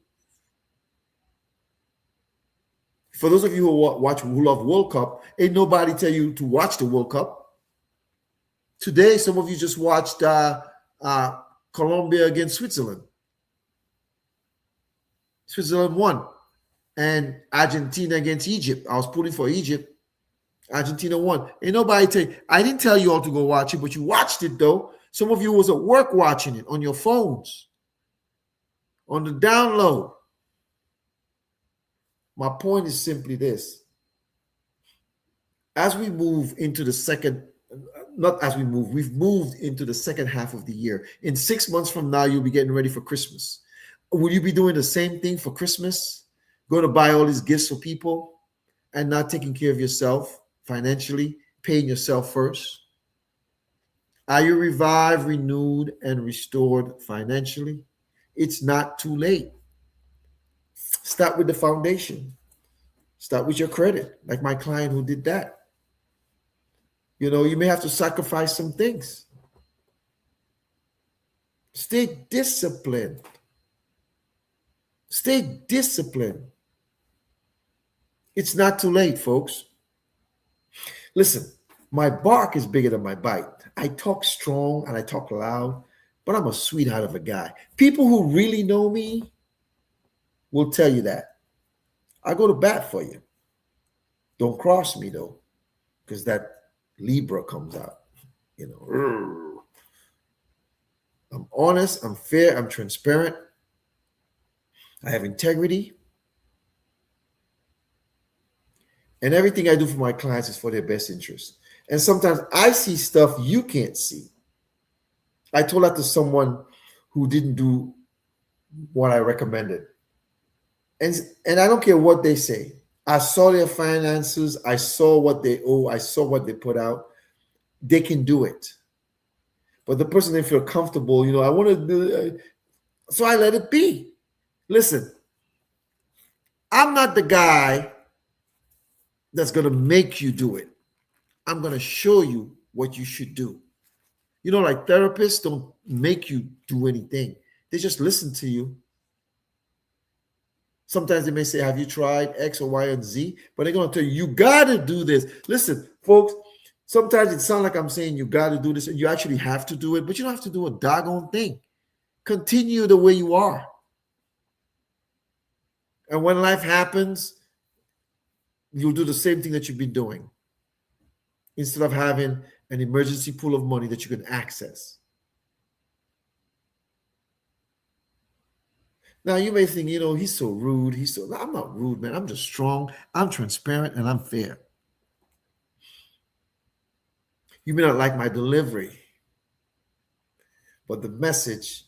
For those of you who love World Cup, ain't nobody tell you to watch the World Cup. Today, some of you just watched Colombia against Switzerland. Switzerland won. And Argentina against Egypt. I was pulling for Egypt. Argentina won. Ain't nobody tell you. I didn't tell you all to go watch it, but you watched it though. Some of you was at work watching it on your phones, on the download. My point is simply this. As we move into the second, not as we move, we've moved into the second half of the year. In 6 months from now, you'll be getting ready for Christmas. Will you be doing the same thing for Christmas? Going to buy all these gifts for people and not taking care of yourself financially, paying yourself first? Are you revived, renewed, and restored financially? It's not too late. Start with the foundation. Start with your credit, like my client who did that. You may have to sacrifice some things. Stay disciplined. Stay disciplined. It's not too late, folks. Listen, my bark is bigger than my bite. I talk strong and I talk loud, but I'm a sweetheart of a guy. People who really know me will tell you that. I go to bat for you. Don't cross me, though, because that Libra comes out. I'm honest, I'm fair, I'm transparent. I have integrity. And everything I do for my clients is for their best interest. And sometimes I see stuff you can't see. I told that to someone who didn't do what I recommended. And I don't care what they say. I saw their finances. I saw what they owe. I saw what they put out. They can do it. But the person didn't feel comfortable. I want to do it. So I let it be. Listen, I'm not the guy that's going to make you do it. I'm going to show you what you should do. Like therapists don't make you do anything. They just listen to you. Sometimes they may say, have you tried X or Y and Z? But they're going to tell you, you got to do this. Listen, folks, sometimes it sounds like I'm saying you got to do this and you actually have to do it, but you don't have to do a doggone thing. Continue the way you are. And when life happens, you'll do the same thing that you've been doing instead of having an emergency pool of money that you can access. Now, you may think, he's so rude. No, I'm not rude, man. I'm just strong. I'm transparent and I'm fair. You may not like my delivery, but the message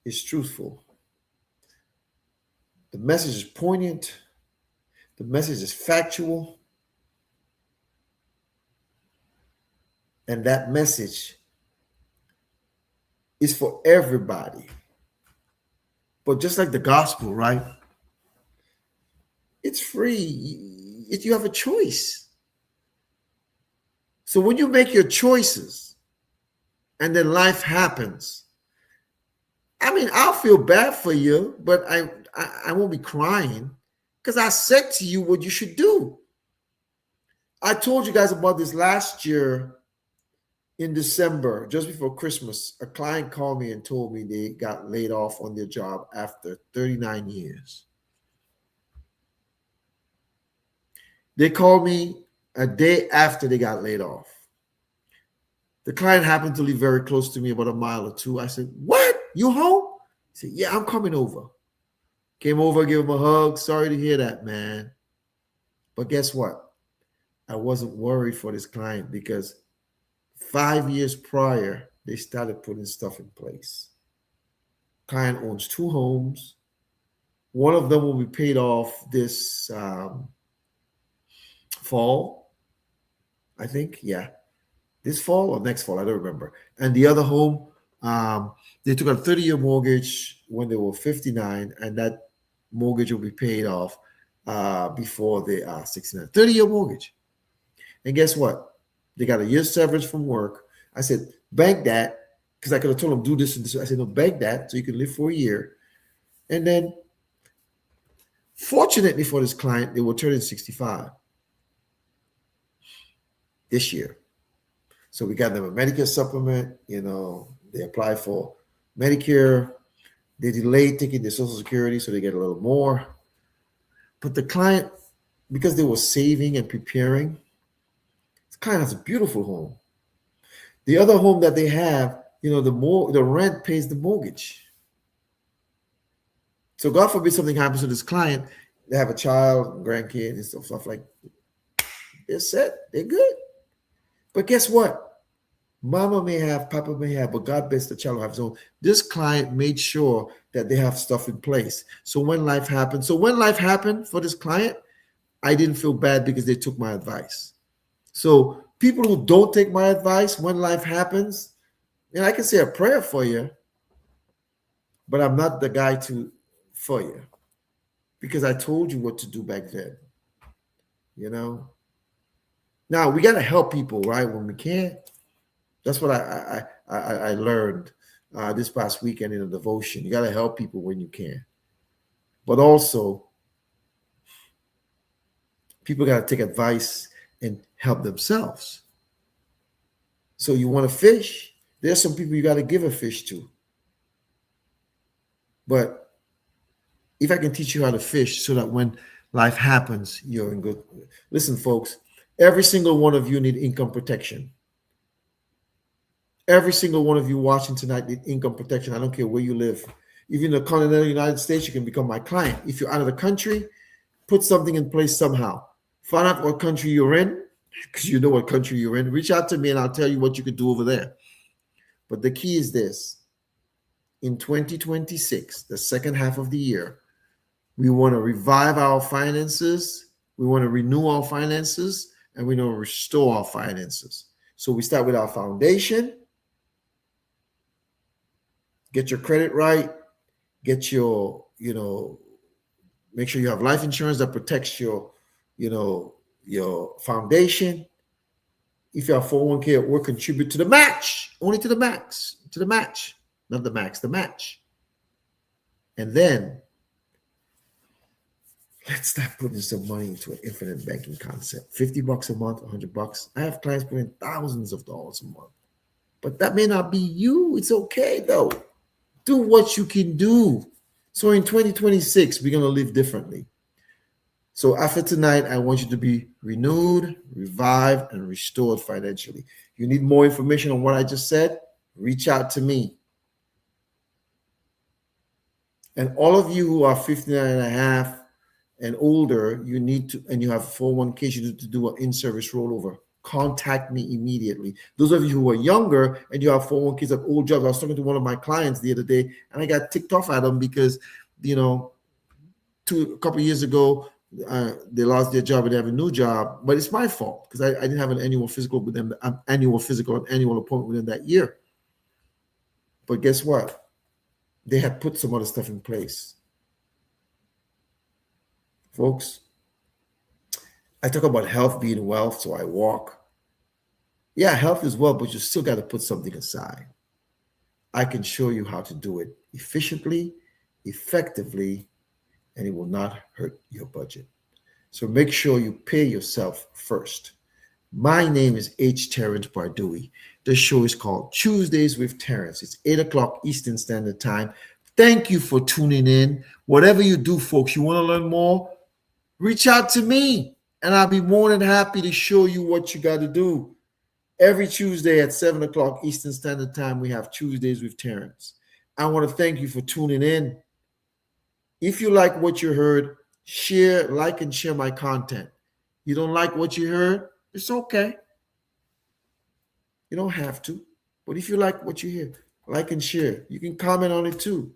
is truthful. The message is poignant. The message is factual. And that message is for everybody. But just like the gospel, right? It's free. You have a choice. So when you make your choices and then life happens, I'll feel bad for you, but I won't be crying because I said to you what you should do. I told you guys about this last year in December, just before Christmas. A client called me and told me they got laid off on their job after 39 years. They called me a day after they got laid off. The client happened to live very close to me, about a mile or two. I said, "What? You home?" He said, "Yeah, I'm coming over." Came over, gave him a hug. "Sorry to hear that, man." But guess what? I wasn't worried for this client because 5 years prior, they started putting stuff in place. Client owns two homes. One of them will be paid off this fall, I think. Yeah, this fall or next fall, I don't remember. And the other home, they took a 30-year mortgage when they were 59, and that mortgage will be paid off before they are 69. 30-year mortgage. And guess what? They got a year's severance from work. I said, bank that, because I could have told them do this and this. I said, no, bank that so you can live for a year. And then, fortunately for this client, they were turning 65 this year. So we got them a Medicare supplement. They apply for Medicare. They delayed taking their Social Security, so they get a little more. But the client, because they were saving and preparing, this client has a beautiful home. The other home that they have, the rent pays the mortgage. So God forbid something happens to this client, they have a child, grandkid, and stuff like that. They're set. They're good. But guess what? Mama may have, Papa may have, but God bless the child have his own. This client made sure that they have stuff in place. So when life happened for this client, I didn't feel bad because they took my advice. So people who don't take my advice when life happens, I can say a prayer for you, but I'm not the guy for you because I told you what to do back then. Now we got to help people, right? When we can. That's what I learned this past weekend in a devotion. You got to help people when you can. But also, people got to take advice and help themselves. So you want to fish? There's some people you got to give a fish to. But if I can teach you how to fish so that when life happens, you're in good. Listen, folks, every single one of you need income protection. Every single one of you watching tonight need income protection. I don't care where you live. Even in the continental United States, you can become my client. If you're out of the country, put something in place somehow. Find out what country you're in, because you know what country you're in. Reach out to me and I'll tell you what you could do over there. But the key is this. In 2026, the second half of the year, we want to revive our finances. We want to renew our finances, and we want to restore our finances. So we start with our foundation. Get your credit right. Get your, make sure you have life insurance that protects your foundation. If you have 401k at work, contribute to the match, only to the match, not the max, the match. And then let's start putting some money into an infinite banking concept. $50 a month, $100. I have clients putting thousands of dollars a month. But that may not be you. It's okay though. Do what you can do. So in 2026, we're going to live differently. So after tonight, I want you to be renewed, revived, and restored financially. You need more information on what I just said? Reach out to me. And all of you who are 59 and a half and older, you need to, and you have 401ks, you need to do an in-service rollover. Contact me immediately. Those of you who are younger and you have 401ks at old jobs, I was talking to one of my clients the other day, and I got ticked off at them because, a couple of years ago, they lost their job and they have a new job, but it's my fault because I didn't have an annual physical with them, annual appointment with them that year. But guess what? They had put some other stuff in place. Folks, I talk about health being wealth, so I walk. Yeah, health is wealth, but you still got to put something aside. I can show you how to do it efficiently, effectively, and it will not hurt your budget. So make sure you pay yourself first. My name is H. Terrence Bardui. The show is called Tuesdays with Terrence. It's 8 o'clock Eastern Standard Time. Thank you for tuning in. Whatever you do, folks, you want to learn more, reach out to me, and I'll be more than happy to show you what you got to do. Every Tuesday at 7 o'clock Eastern Standard Time, we have Tuesdays with Terrence. I want to thank you for tuning in. If you like what you heard, share, like, and share my content. You don't like what you heard? It's okay. You don't have to. But if you like what you hear, like and share. You can comment on it too.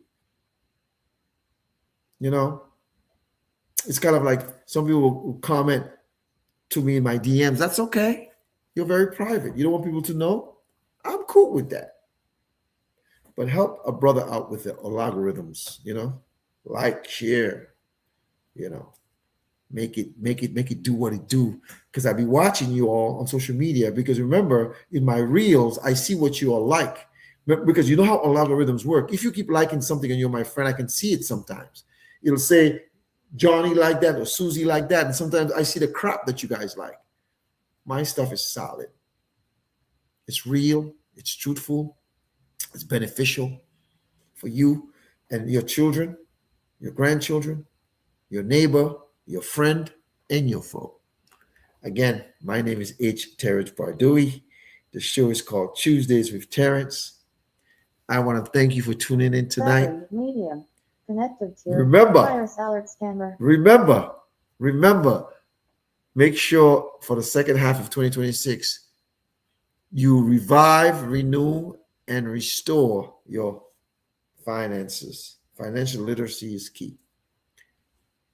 You know, it's kind of like some people will comment to me in my DMs. That's okay. You're very private. You don't want people to know. I'm cool with that. But help a brother out with the algorithms, like, share, make it do what it do. Because I be watching you all on social media. Because remember, in my reels, I see what you all like. Because you know how algorithms work. If you keep liking something and you're my friend, I can see it sometimes. It'll say Johnny like that or Susie like that. And sometimes I see the crap that you guys like. My stuff is solid. It's real. It's truthful. It's beneficial for you and your children, your grandchildren, your neighbor, your friend, and your foe. Again, my name is H. Terrence Bardui. The show is called Tuesdays with Terrence. I want to thank you for tuning in tonight. Medium. Connected to Remember, virus alert scanner. Remember, make sure for the second half of 2026, you revive, renew, and restore your finances. Financial literacy is key.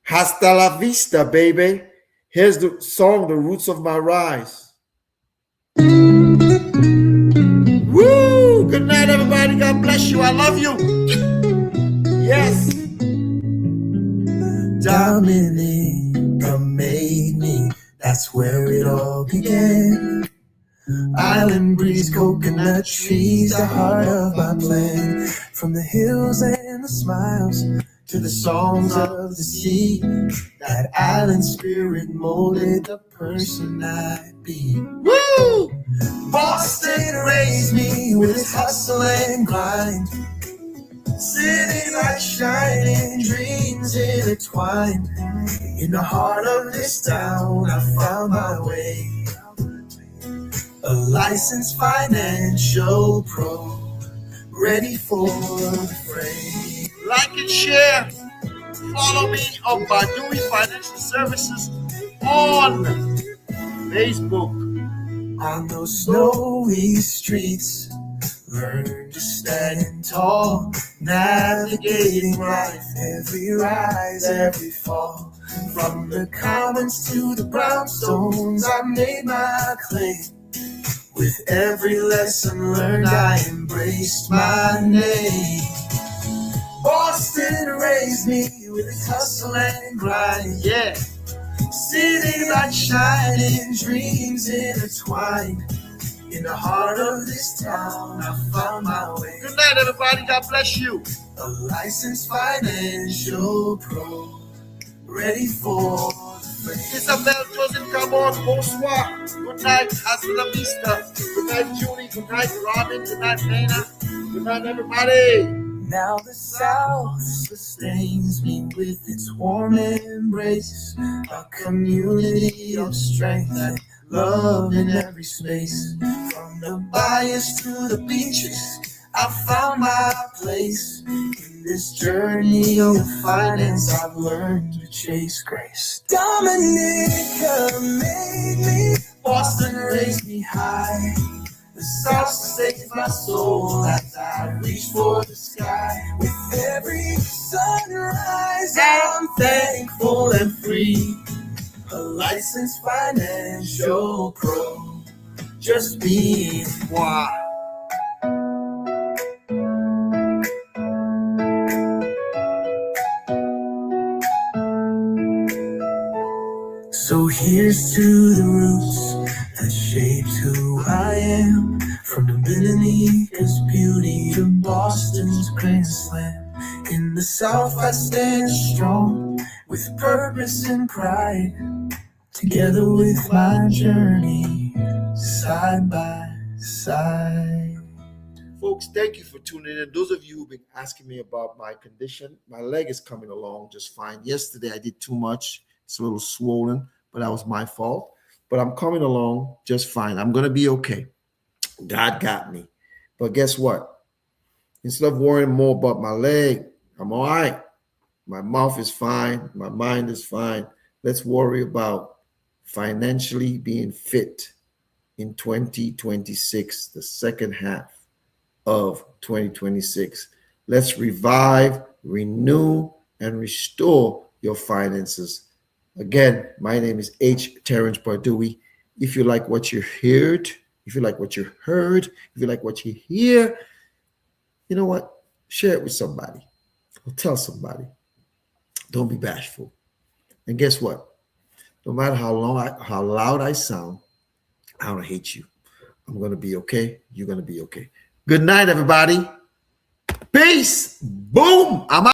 Hasta la vista, baby. Here's the song, The Roots of My Rise. Woo! Good night, everybody. God bless you. I love you. Yes. Dominica made me, that's where it all began. Island breeze, coconut trees, the heart of my plan. From the hills and the smiles to the songs of the sea, that island spirit molded the person I'd be. Woo! Boston raised me with its hustle and grind. City lights shining, dreams intertwined. In the heart of this town, I found my way. A licensed financial pro, ready for the fray. Like and share. Follow me on Bardui Financial Services on Facebook. On those snowy streets, learn to stand tall, navigating life, every rise, every fall. From the commons to the brownstones, I made my claim. With every lesson learned, I embraced my name. Boston raised me with its hustle and grind. Yeah. City lights shining, dreams intertwined. In the heart of this town, I found my way. Good night, everybody. God bless you. A licensed financial pro, ready for the fray. Isabel Chosen, come on. Bonsoir. Good night. Hasta la vista. Good night, Julie. Good night, Robin. Good night, Dana. Good night, everybody. Now the South sustains me with its warm embrace, a community of strength and love in every space. From the bayous to the beaches, I found my place. In this journey of finance, I've learned to chase grace. Dominica made me, Boston raised me high. The South sustains my soul as I reach for the sky. With every sunrise, I'm thankful and free. A licensed financial pro, just being moi. So here's to the roots that shaped who I am. From Dominica's beauty to Boston's grand slam. In the South I stand strong, with purpose and pride, together with my journey, side by side. Folks, thank you for tuning in. Those of you who've been asking me about my condition, my leg is coming along just fine. Yesterday I did too much. It's a little swollen, but that was my fault. But I'm coming along just fine. I'm going to be okay. God got me. But guess what? Instead of worrying more about my leg, I'm all right. My mouth is fine. My mind is fine. Let's worry about financially being fit in 2026, the second half of 2026. Let's revive, renew, and restore your finances. Again, my name is Terrence Bardui. If you like what you heard, if you like what you heard, if you like what you hear, you know what? Share it with somebody or tell somebody. Don't be bashful. And guess what? No matter how loud I sound, I don't hate you. I'm going to be okay. You're going to be okay. Good night, everybody. Peace. Boom. I'm out.